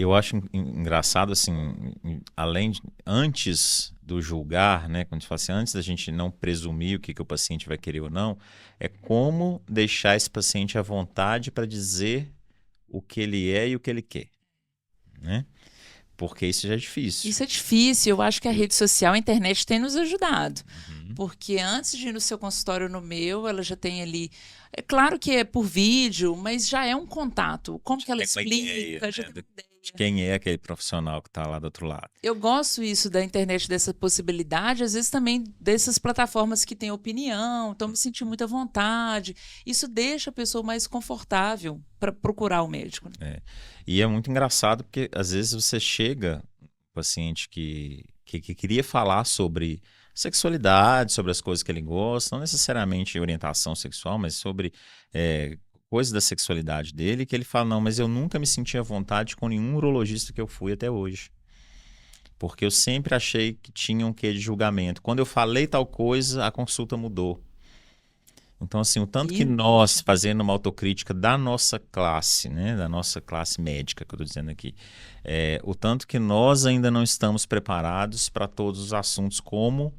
Eu acho engraçado, assim, antes do julgar, né, quando a gente fala assim, antes da gente não presumir o que o paciente vai querer ou não, é como deixar esse paciente à vontade para dizer o que ele é e o que ele quer, né? Porque isso já é difícil. Isso é difícil, eu acho que a Eu- rede social, a internet tem nos ajudado. Uhum. Porque antes de ir no seu consultório no meu, ela já tem ali. É claro que é por vídeo, mas já é um contato. Como que ela Tem uma ideia, explica, já né, tem uma de ideia. quem é aquele profissional que está lá do outro lado. Eu gosto isso da internet, dessa possibilidade, às vezes também dessas plataformas que têm opinião, então me senti muita vontade. Isso deixa a pessoa mais confortável para procurar o médico, né? É. E é muito engraçado porque às vezes você chega, um paciente que queria falar sobre sexualidade, sobre as coisas que ele gosta, não necessariamente orientação sexual, mas sobre é, coisas da sexualidade dele, que ele fala, não, mas eu nunca me senti à vontade com nenhum urologista que eu fui até hoje. Porque eu sempre achei que tinha um quê de julgamento. Quando eu falei tal coisa, a consulta mudou. Então, assim, o tanto que E nós, fazendo uma autocrítica da nossa classe, né, da nossa classe médica, que eu estou dizendo aqui, o tanto que nós ainda não estamos preparados para todos os assuntos como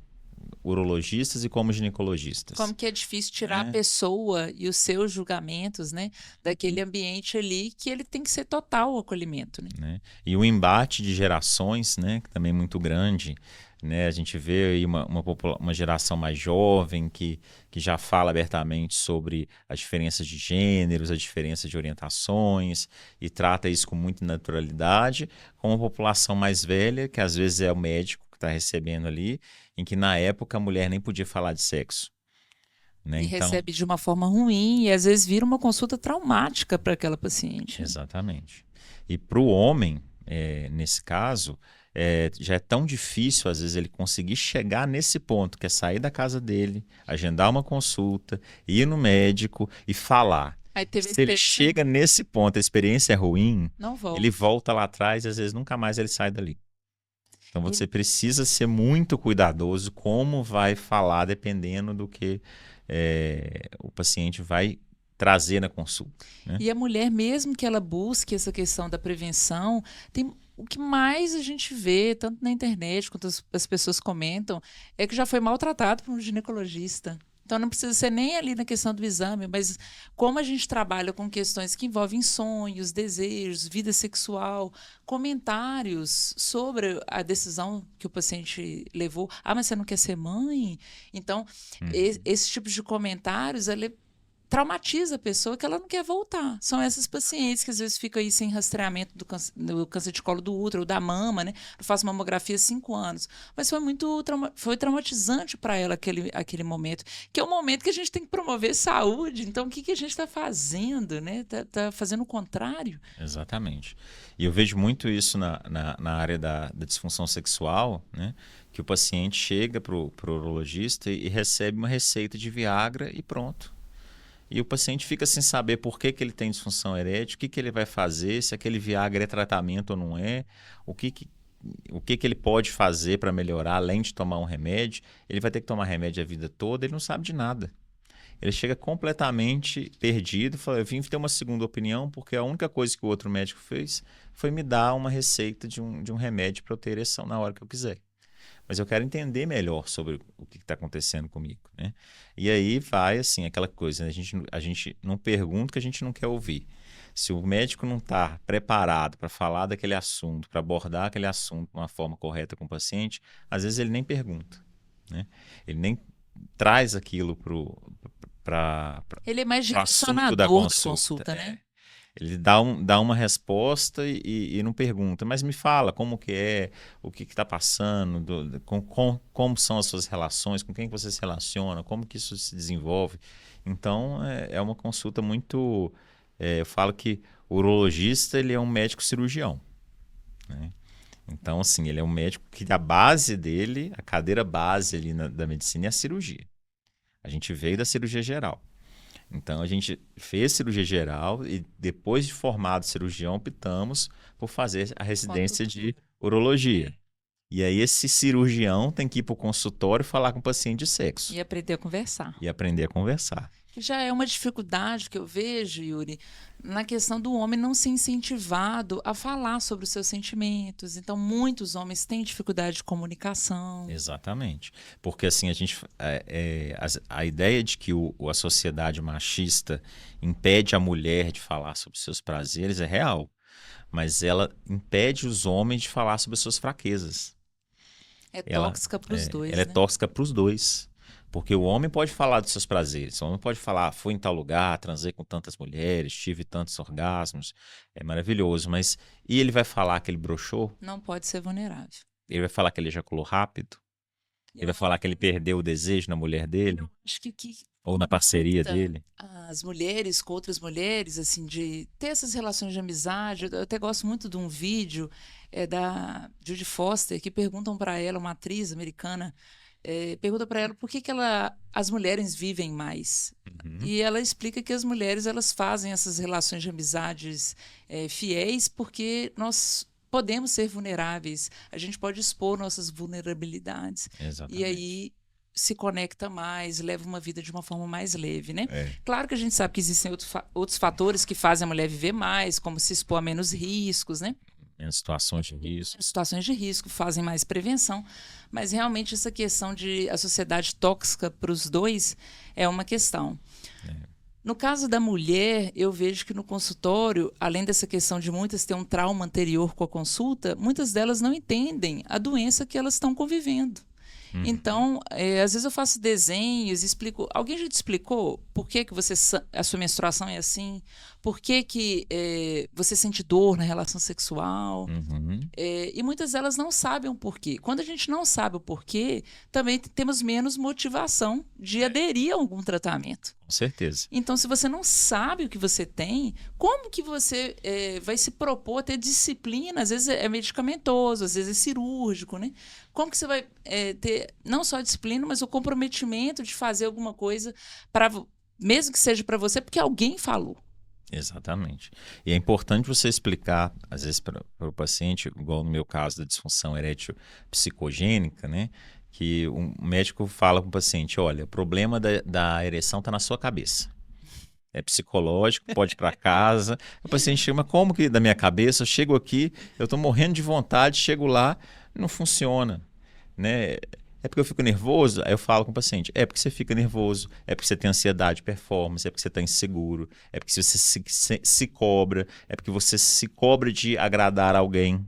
urologistas e como ginecologistas, como que é difícil tirar a né? pessoa e os seus julgamentos, né, daquele ambiente ali que ele tem que ser total o acolhimento, né? Né? E o embate de gerações, né, que também é muito grande, né? A gente vê aí uma geração mais jovem que já fala abertamente sobre as diferenças de gêneros, as diferenças de orientações e trata isso com muita naturalidade, com uma população mais velha, que às vezes é o médico que está recebendo ali, em que na época a mulher nem podia falar de sexo, né? E Então, recebe de uma forma ruim e às vezes vira uma consulta traumática para aquela paciente, né? exatamente. E para o homem, nesse caso, já é tão difícil, às vezes, ele conseguir chegar nesse ponto, que é sair da casa dele, agendar uma consulta, ir no médico e falar. Aí teve a Se ele experiência chega ruim, nesse ponto, a experiência é ruim, não ele volta. volta lá atrás e às vezes nunca mais ele sai dali. Então E você precisa ser muito cuidadoso como vai falar, dependendo do que o paciente vai trazer na consulta, né? E a mulher, mesmo que ela busque essa questão da prevenção, tem o que mais a gente vê, tanto na internet quanto as pessoas comentam, é que já foi maltratado por um ginecologista. Então não precisa ser nem ali na questão do exame, mas como a gente trabalha com questões que envolvem sonhos, desejos, vida sexual, comentários sobre a decisão que o paciente levou. Ah, mas você não quer ser mãe? Então, Uhum. esse tipo de comentários, ele traumatiza a pessoa que ela não quer voltar. São essas pacientes que às vezes ficam aí sem rastreamento do câncer de colo do útero ou da mama, né? Eu faço mamografia há 5 anos. Mas foi muito foi traumatizante para ela aquele momento, que é o momento que a gente tem que promover saúde. Então, o que, que a gente está fazendo, né? Tá fazendo o contrário. Exatamente. E eu vejo muito isso na área da disfunção sexual, né? Que o paciente chega para o urologista e recebe uma receita de Viagra e pronto. E o paciente fica sem saber por que ele tem disfunção erétil, o que ele vai fazer, se aquele Viagra é tratamento ou não é, o que, que, o que ele pode fazer para melhorar, além de tomar um remédio. Ele vai ter que tomar remédio a vida toda, ele não sabe de nada. Ele chega completamente perdido, fala, eu vim ter uma segunda opinião porque a única coisa que o outro médico fez foi me dar uma receita de um remédio para eu ter ereção na hora que eu quiser. Mas eu quero entender melhor sobre o que está acontecendo comigo, né? E aí vai, assim, aquela coisa, né? A gente não pergunta o que a gente não quer ouvir. Se o médico não está preparado para falar daquele assunto, para abordar aquele assunto de uma forma correta com o paciente, às vezes ele nem pergunta, né? Ele nem traz aquilo para Ele é mais o assunto da direcionador da consulta. consulta, né? Ele dá uma resposta e não pergunta, mas me fala como que é, o que está passando, como são as suas relações, com quem que você se relaciona, como que isso se desenvolve. Então, é uma consulta muito... eu falo que o urologista ele é um médico cirurgião, né? Então, assim, ele é um médico que a base dele, a cadeira base ali da medicina é a cirurgia. A gente veio da cirurgia geral. Então a gente fez cirurgia geral e depois de formado cirurgião optamos por fazer a residência de Consultor. urologia. E aí esse cirurgião tem que ir para o consultório e falar com o paciente de sexo E aprender a conversar. e aprender a conversar. Que já é uma dificuldade que eu vejo, Yuri, na questão do homem não ser incentivado a falar sobre os seus sentimentos. Então, muitos homens têm dificuldade de comunicação. Exatamente. Porque assim, a ideia de que a sociedade machista impede a mulher de falar sobre seus prazeres é real, mas ela impede os homens de falar sobre as suas fraquezas. É Ela, tóxica para os dois, ela é né? tóxica para os dois. Porque o homem pode falar dos seus prazeres, o homem pode falar, fui em tal lugar, transei com tantas mulheres, tive tantos orgasmos, é maravilhoso, mas e ele vai falar que ele broxou? Não pode ser vulnerável. Ele vai falar que ele ejaculou rápido? Ele Eu vai falar que ele perdeu o desejo na mulher dele? acho que o que Ou na parceria conecta dele? as mulheres com outras mulheres, assim, de ter essas relações de amizade. Eu até gosto muito de um vídeo da Judy Foster, que perguntam para ela, uma atriz americana, pergunta para ela por que que as mulheres vivem mais. Uhum, E ela explica que as mulheres elas fazem essas relações de amizades fiéis porque nós podemos ser vulneráveis, a gente pode expor nossas vulnerabilidades. E exatamente. aí se conecta mais, leva uma vida de uma forma mais leve, né? É. Claro que a gente sabe que existem outros fatores que fazem a mulher viver mais, como se expor a menos riscos, né? Em situações de risco. Situações de risco, fazem mais prevenção, mas realmente essa questão de a sociedade tóxica para os dois é uma questão. No caso da mulher, eu vejo que no consultório, além dessa questão de muitas ter um trauma anterior com a consulta, muitas delas não entendem a doença que elas estão convivendo. Uhum. Então, às vezes eu faço desenhos, explico. Alguém já te explicou por que que a sua menstruação é assim? Por que que você sente dor na relação sexual? Uhum. E muitas delas não sabem o porquê. Quando a gente não sabe o porquê, também temos menos motivação de aderir a algum tratamento. Com certeza. Então, se você não sabe o que você tem, como que você vai se propor a ter disciplina? Às vezes é medicamentoso, às vezes é cirúrgico, né? Como que você vai ter não só a disciplina, mas o comprometimento de fazer alguma coisa para, mesmo que seja para você, porque alguém falou. Exatamente. E é importante você explicar, às vezes, para o paciente, igual no meu caso da disfunção erétil psicogênica, né? Que um médico fala para o paciente: olha, o problema da ereção está na sua cabeça. É psicológico, pode ir para casa. O paciente chega, mas como que da minha cabeça? Eu chego aqui, eu estou morrendo de vontade, chego lá, não funciona, né? É porque eu fico nervoso? Aí eu falo com o paciente, é porque você fica nervoso, é porque você tem ansiedade de performance, é porque você está inseguro, é porque você se cobra, é porque você se cobra de agradar alguém.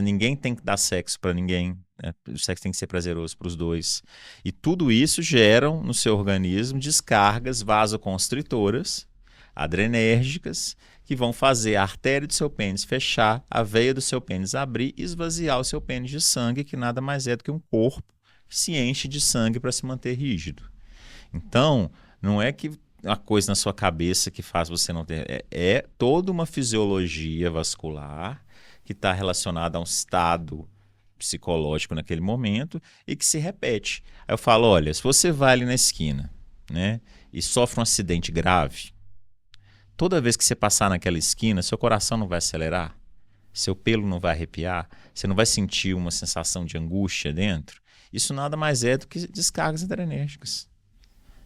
Ninguém tem que dar sexo para ninguém, né? O sexo tem que ser prazeroso para os dois. E tudo isso geram no seu organismo descargas vasoconstritoras, adrenérgicas, que vão fazer a artéria do seu pênis fechar, a veia do seu pênis abrir e esvaziar o seu pênis de sangue, que nada mais é do que um corpo que se enche de sangue para se manter rígido. Então, não é que a coisa na sua cabeça que faz você não ter. É toda uma fisiologia vascular que está relacionada a um estado psicológico naquele momento e que se repete. Aí eu falo, olha, se você vai ali na esquina, né, e sofre um acidente grave, toda vez que você passar naquela esquina, seu coração não vai acelerar, seu pelo não vai arrepiar, você não vai sentir uma sensação de angústia dentro. Isso nada mais é do que descargas adrenérgicas.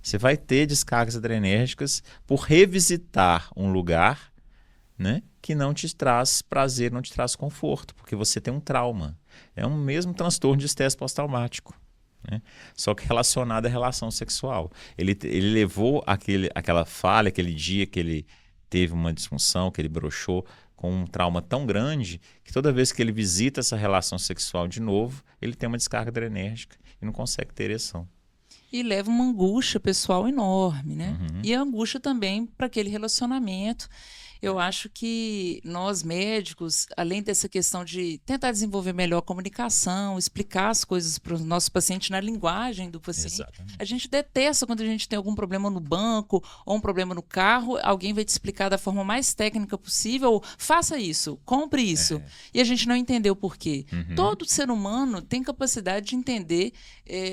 Você vai ter descargas adrenérgicas por revisitar um lugar, né, que não te traz prazer, não te traz conforto, porque você tem um trauma. É um mesmo transtorno de estresse pós-traumático, né? Só que relacionado à relação sexual. Ele levou aquela falha, aquele dia que ele teve uma disfunção, que ele broxou com um trauma tão grande, que toda vez que ele visita essa relação sexual de novo, ele tem uma descarga adrenérgica e não consegue ter ereção. E leva uma angústia pessoal enorme, né? Uhum. E a angústia também para aquele relacionamento. Eu acho que nós médicos, além dessa questão de tentar desenvolver melhor a comunicação, explicar as coisas para o nosso paciente na linguagem do paciente, Exatamente. a gente detesta quando a gente tem algum problema no banco ou um problema no carro, alguém vai te explicar da forma mais técnica possível, faça isso, compre isso, É. e a gente não entendeu o porquê. Uhum. Todo ser humano tem capacidade de entender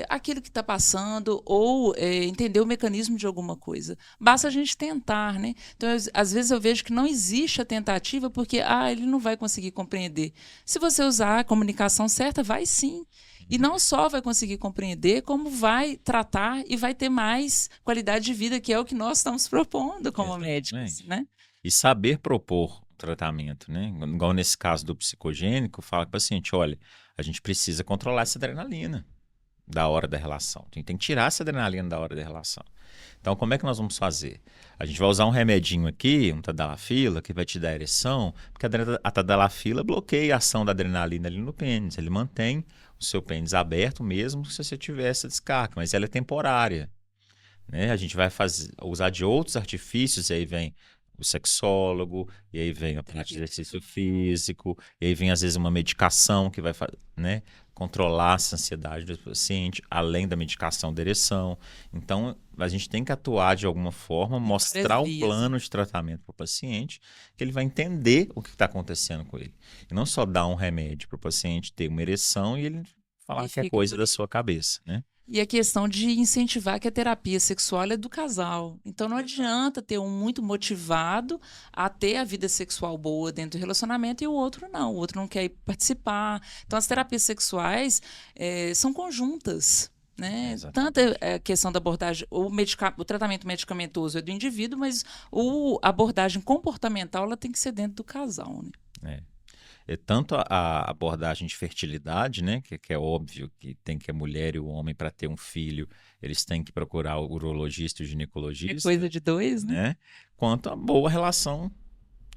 aquilo que está passando ou entender o mecanismo de alguma coisa. Basta a gente tentar, né? Então, às vezes eu vejo que não existe a tentativa porque ele não vai conseguir compreender. Se você usar a comunicação certa, vai sim. E não só vai conseguir compreender, como vai tratar e vai ter mais qualidade de vida, que é o que nós estamos propondo como médicos, né? E saber propor o tratamento, né? Igual nesse caso do psicogênico, fala para o paciente, olha, a gente precisa controlar essa adrenalina da hora da relação. Tem que tirar essa adrenalina da hora da relação. Então, como é que nós vamos fazer? A gente vai usar um remedinho aqui, um tadalafila, que vai te dar ereção, porque a tadalafila bloqueia a ação da adrenalina ali no pênis. Ele mantém o seu pênis aberto mesmo se você tiver essa descarga, mas ela é temporária, né? A gente vai usar de outros artifícios, e aí vem o sexólogo, e aí vem a parte de exercício físico, e aí vem às vezes uma medicação que vai, né, controlar essa ansiedade do paciente, além da medicação da ereção. Então, a gente tem que atuar de alguma forma, mostrar um plano de tratamento para o paciente, que ele vai entender o que está acontecendo com ele. E não só dar um remédio para o paciente ter uma ereção e ele falar que é coisa da sua cabeça, né? E a questão de incentivar que a terapia sexual é do casal. Então não adianta ter um muito motivado a ter a vida sexual boa dentro do relacionamento e o outro não. O outro não quer ir participar. Então as terapias sexuais são conjuntas. Né? Tanto a questão da abordagem, o tratamento medicamentoso é do indivíduo, mas a abordagem comportamental ela tem que ser dentro do casal. Né? Tanto a abordagem de fertilidade, né, que é óbvio que tem que a mulher e o homem, para ter um filho, eles têm que procurar o urologista e o ginecologista. É coisa de dois, né? Quanto a boa relação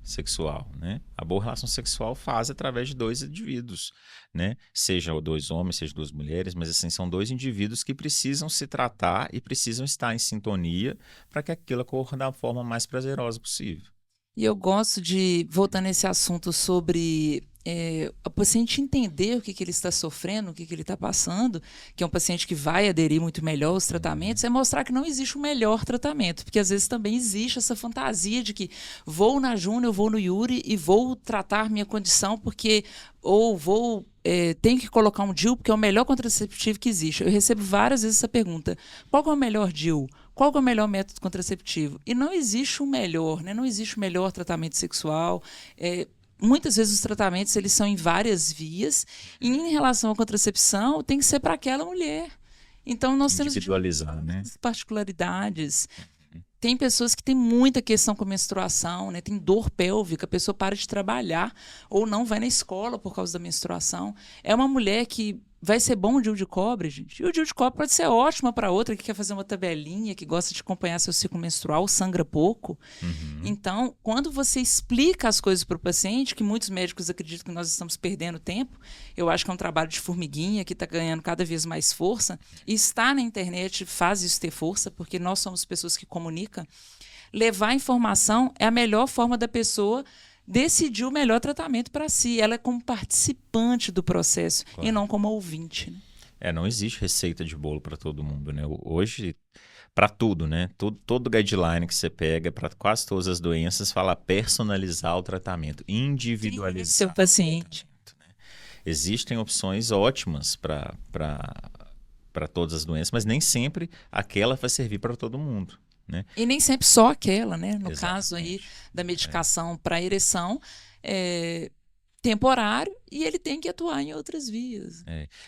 sexual, né? A boa relação sexual faz através de dois indivíduos, né? Seja dois homens, seja duas mulheres, mas assim, são dois indivíduos que precisam se tratar e precisam estar em sintonia para que aquilo ocorra da forma mais prazerosa possível. E eu gosto de, voltando a esse assunto sobre o paciente entender o que ele está sofrendo, o que ele está passando, que é um paciente que vai aderir muito melhor aos tratamentos, é mostrar que não existe um melhor tratamento, porque às vezes também existe essa fantasia de que vou na Júnior, vou no Yuri e vou tratar minha condição porque, ou vou... tenho que colocar um DIU porque é o melhor contraceptivo que existe. Eu recebo várias vezes essa pergunta. Qual que é o melhor DIU? Qual que é o melhor método contraceptivo? E não existe um melhor, né? Não existe o melhor tratamento sexual. Muitas vezes os tratamentos eles são em várias vias. E em relação à contracepção, tem que ser para aquela mulher. Então nós temos diversas particularidades. Tem pessoas que têm muita questão com a menstruação, né? Tem dor pélvica, a pessoa para de trabalhar ou não vai na escola por causa da menstruação. É uma mulher que vai ser bom o DIU de cobre, gente. E o DIU de cobre pode ser ótima para outra que quer fazer uma tabelinha, que gosta de acompanhar seu ciclo menstrual, sangra pouco. Então, quando você explica as coisas para o paciente, que muitos médicos acreditam que nós estamos perdendo tempo, eu acho que é um trabalho de formiguinha que está ganhando cada vez mais força, e estar na internet faz isso ter força, porque nós somos pessoas que comunicam. Levar informação é a melhor forma da pessoa decidir o melhor tratamento para si. Ela é como participante do processo, claro, e não como ouvinte. Né? Não existe receita de bolo para todo mundo, né? Hoje, para tudo, né? Todo guideline que você pega, para quase todas as doenças, fala personalizar o tratamento, individualizar seu paciente. Né? Existem opções ótimas para todas as doenças, mas nem sempre aquela vai servir para todo mundo. Né? E nem sempre só aquela, né? No caso aí da medicação para ereção, temporário, e ele tem que atuar em outras vias.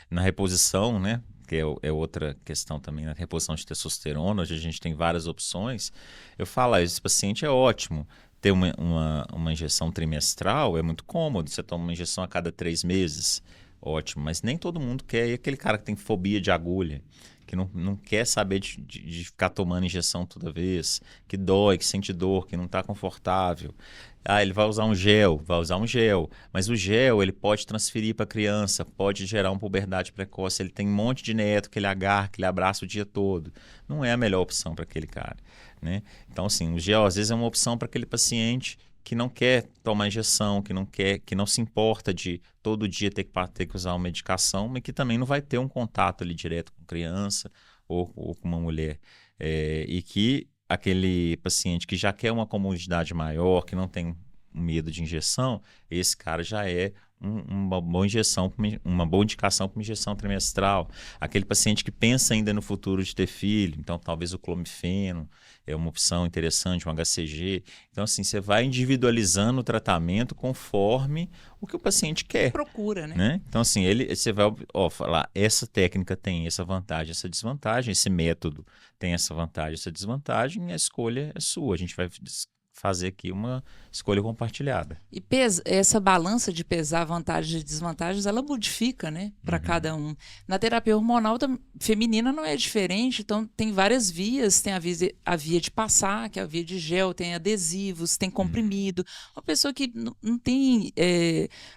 Na reposição, né? Que é outra questão também, na reposição de testosterona, hoje a gente tem várias opções. Eu falo, esse paciente é ótimo. Ter uma injeção trimestral é muito cômodo, você toma uma injeção a cada 3 meses, ótimo, mas nem todo mundo quer. E aquele cara que tem fobia de agulha, que não quer saber de ficar tomando injeção toda vez, que dói, que sente dor, que não está confortável. Ele vai usar um gel, mas o gel ele pode transferir para a criança, pode gerar uma puberdade precoce, ele tem um monte de neto que ele agarra, que ele abraça o dia todo. Não é a melhor opção para aquele cara. Né? Então, assim, o gel às vezes é uma opção para aquele paciente que não quer tomar injeção, que não se importa de todo dia ter que usar uma medicação, mas que também não vai ter um contato ali direto com criança ou com uma mulher. E que aquele paciente que já quer uma comodidade maior, que não tem medo de injeção, esse cara já é uma boa injeção, uma boa indicação para uma injeção trimestral. Aquele paciente que pensa ainda no futuro de ter filho, então talvez o clomifeno é uma opção interessante, um HCG. Então, assim, você vai individualizando o tratamento conforme o que o paciente quer. Procura, né? Né? Então, assim, você vai falar, essa técnica tem essa vantagem, essa desvantagem, esse método tem essa vantagem, essa desvantagem, e a escolha é sua. A gente vai fazer aqui uma escolha compartilhada. E essa balança de pesar vantagens e desvantagens, ela modifica, né, para cada um. Na terapia hormonal feminina não é diferente, então tem várias vias, tem a via de passar, que é a via de gel, tem adesivos, tem comprimido. Uma pessoa que não tem,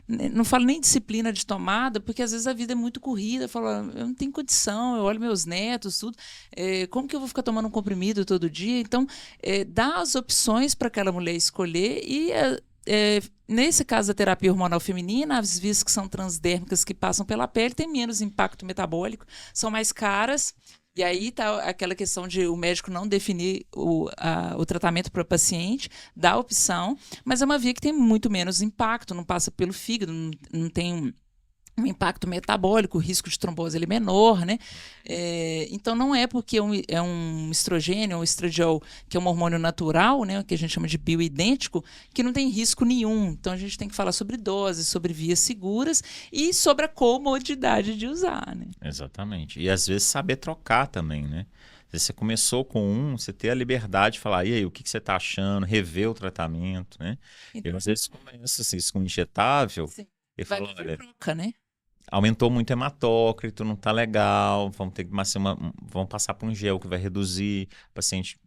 não fala nem disciplina de tomada, porque às vezes a vida é muito corrida, fala, eu não tenho condição, eu olho meus netos, tudo, como que eu vou ficar tomando um comprimido todo dia? Então, dá as opções para aquela mulher escolher e nesse caso da terapia hormonal feminina, as vias que são transdérmicas que passam pela pele têm menos impacto metabólico, são mais caras. E aí está aquela questão de o médico não definir o tratamento para o paciente, dá a opção, mas é uma via que tem muito menos impacto, não passa pelo fígado, não tem um impacto metabólico, o risco de trombose ele é menor, né? Então não é porque é um estrogênio, um estradiol, que é um hormônio natural, né, que a gente chama de bioidêntico, que não tem risco nenhum. Então a gente tem que falar sobre doses, sobre vias seguras e sobre a comodidade de usar, né? Exatamente. E às vezes saber trocar também, né? Você começou com você ter a liberdade de falar, e aí, o que você está achando, rever o tratamento, né? Então, eu às vezes começo assim, com injetável, sim, e falo, olha, troca, né? aumentou muito o hematócrito, não está legal, vamos ter que vamos passar por um gel que vai reduzir, o paciente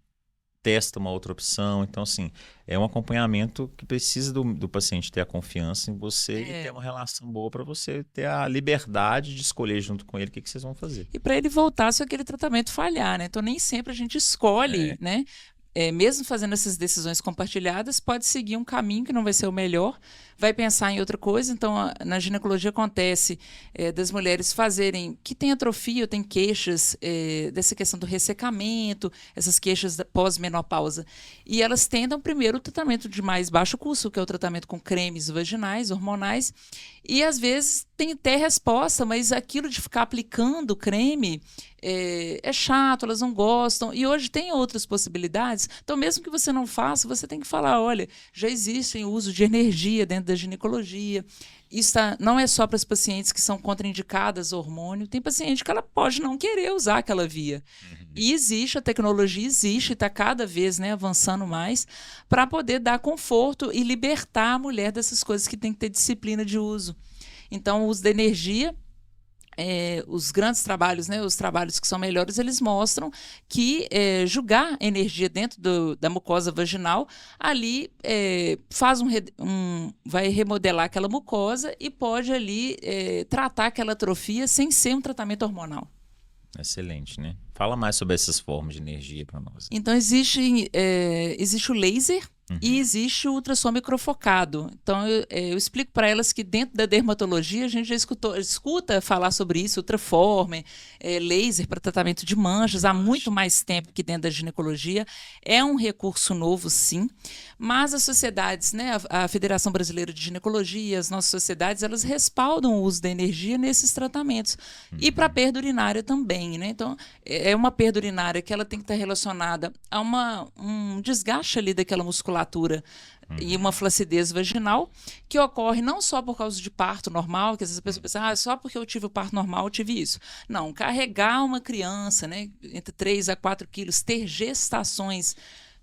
testa uma outra opção. Então, assim, é um acompanhamento que precisa do paciente ter a confiança em você e ter uma relação boa para você ter a liberdade de escolher junto com ele o que vocês vão fazer. E para ele voltar se aquele tratamento falhar, né? Então, nem sempre a gente escolhe, né? Mesmo fazendo essas decisões compartilhadas, pode seguir um caminho que não vai ser o melhor, vai pensar em outra coisa. Então, na ginecologia acontece das mulheres fazerem, que tem atrofia, tem queixas dessa questão do ressecamento, essas queixas pós-menopausa. E elas tentam primeiro o tratamento de mais baixo custo, que é o tratamento com cremes vaginais, hormonais, e às vezes tem até resposta, mas aquilo de ficar aplicando creme é chato, elas não gostam. E hoje tem outras possibilidades. Então, mesmo que você não faça, você tem que falar, olha, já existe o uso de energia dentro da ginecologia. Isso não é só para as pacientes que são contraindicadas ao hormônio. Tem paciente que ela pode não querer usar aquela via. E existe, a tecnologia existe, está cada vez, né, avançando mais, para poder dar conforto e libertar a mulher dessas coisas que tem que ter disciplina de uso. Então, o uso da energia, os grandes trabalhos, né, os trabalhos que são melhores, eles mostram que jogar energia dentro da mucosa vaginal, ali vai remodelar aquela mucosa e pode ali tratar aquela atrofia sem ser um tratamento hormonal. Excelente, né? Fala mais sobre essas formas de energia para nós. Então, existe o laser, e existe o ultrassom microfocado. Então, eu explico para elas que dentro da dermatologia a gente já escuta falar sobre isso, ultraforme, laser para tratamento de manchas, há muito mais tempo que dentro da ginecologia. É um recurso novo, sim, mas as sociedades, né, a Federação Brasileira de Ginecologia, as nossas sociedades, elas respaldam o uso da energia nesses tratamentos. E para a perda urinária também, né? Então, é uma perda urinária que ela tem que estar relacionada a um desgaste ali daquela musculatura e uma flacidez vaginal que ocorre não só por causa de parto normal, que às vezes a pessoa pensa, só porque eu tive o parto normal eu tive isso. Não, carregar uma criança, né, entre 3 a 4 quilos, ter gestações,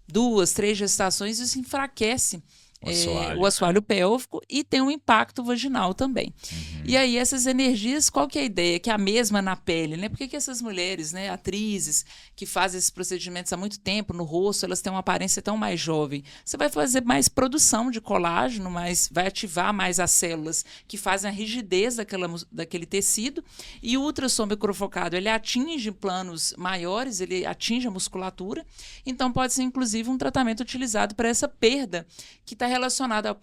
2, 3 gestações, isso enfraquece o assoalho pélvico e tem um impacto vaginal também. E aí essas energias, qual que é a ideia? Que é a mesma na pele, né? Por que essas mulheres, né, atrizes, que fazem esses procedimentos há muito tempo no rosto, elas têm uma aparência tão mais jovem? Você vai fazer mais produção de colágeno, vai ativar mais as células que fazem a rigidez daquele tecido, e o ultrassom microfocado, ele atinge planos maiores, ele atinge a musculatura, então pode ser inclusive um tratamento utilizado para essa perda que está relacionada a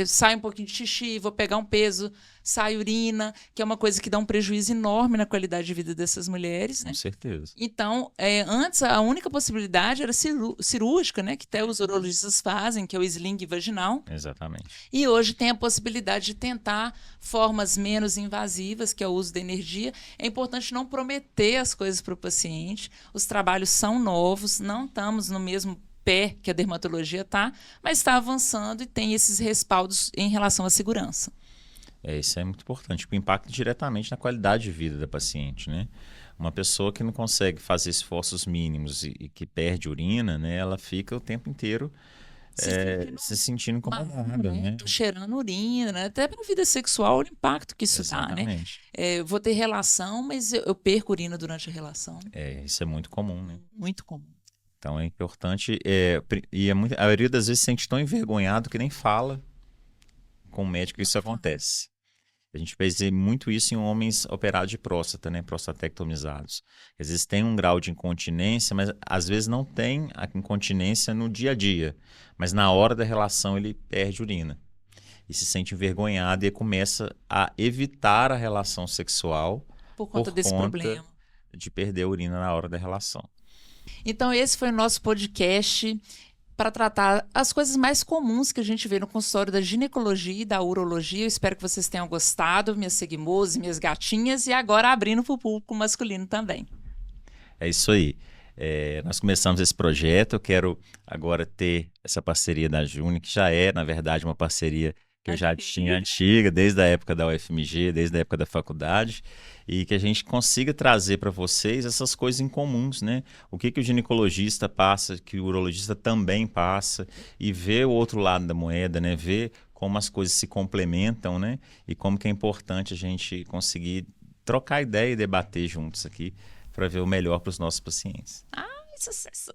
sai um pouquinho de xixi, vou pegar um peso, sai urina, que é uma coisa que dá um prejuízo enorme na qualidade de vida dessas mulheres, né? Com certeza. Então, antes a única possibilidade era cirúrgica, né? Que até os urologistas fazem, que é o sling vaginal. Exatamente. E hoje tem a possibilidade de tentar formas menos invasivas, que é o uso da energia. É importante não prometer as coisas para o paciente. Os trabalhos são novos, não estamos no mesmo pé que a dermatologia está, mas está avançando e tem esses respaldos em relação à segurança. Isso é muito importante, porque impacta diretamente na qualidade de vida da paciente, né? Uma pessoa que não consegue fazer esforços mínimos e que perde urina, né? Ela fica o tempo inteiro se sentindo incomodada, né? Tô cheirando urina, né? Até para a vida sexual, o impacto que isso dá, né? Eu vou ter relação, mas eu perco urina durante a relação. Isso é muito comum, né? Muito comum. Então é importante, a maioria das vezes se sente tão envergonhado que nem fala com o médico que isso acontece. A gente vê muito isso em homens operados de próstata, né? Prostatectomizados. Às vezes tem um grau de incontinência, mas às vezes não tem a incontinência no dia a dia. Mas na hora da relação ele perde urina. E se sente envergonhado e começa a evitar a relação sexual por conta desse problema de perder a urina na hora da relação. Então esse foi o nosso podcast para tratar as coisas mais comuns que a gente vê no consultório da ginecologia e da urologia. Eu espero que vocês tenham gostado, minhas seguimosas, minhas gatinhas, e agora abrindo para o público masculino também. É isso aí. Nós começamos esse projeto, eu quero agora ter essa parceria da Juni, que já é, na verdade, uma parceria que eu já tinha antiga, desde a época da UFMG, desde a época da faculdade, e que a gente consiga trazer para vocês essas coisas incomuns, né? O que o ginecologista passa, que o urologista também passa, e ver o outro lado da moeda, né? Ver como as coisas se complementam, né? E como que é importante a gente conseguir trocar ideia e debater juntos aqui para ver o melhor para os nossos pacientes. Ai, sucesso!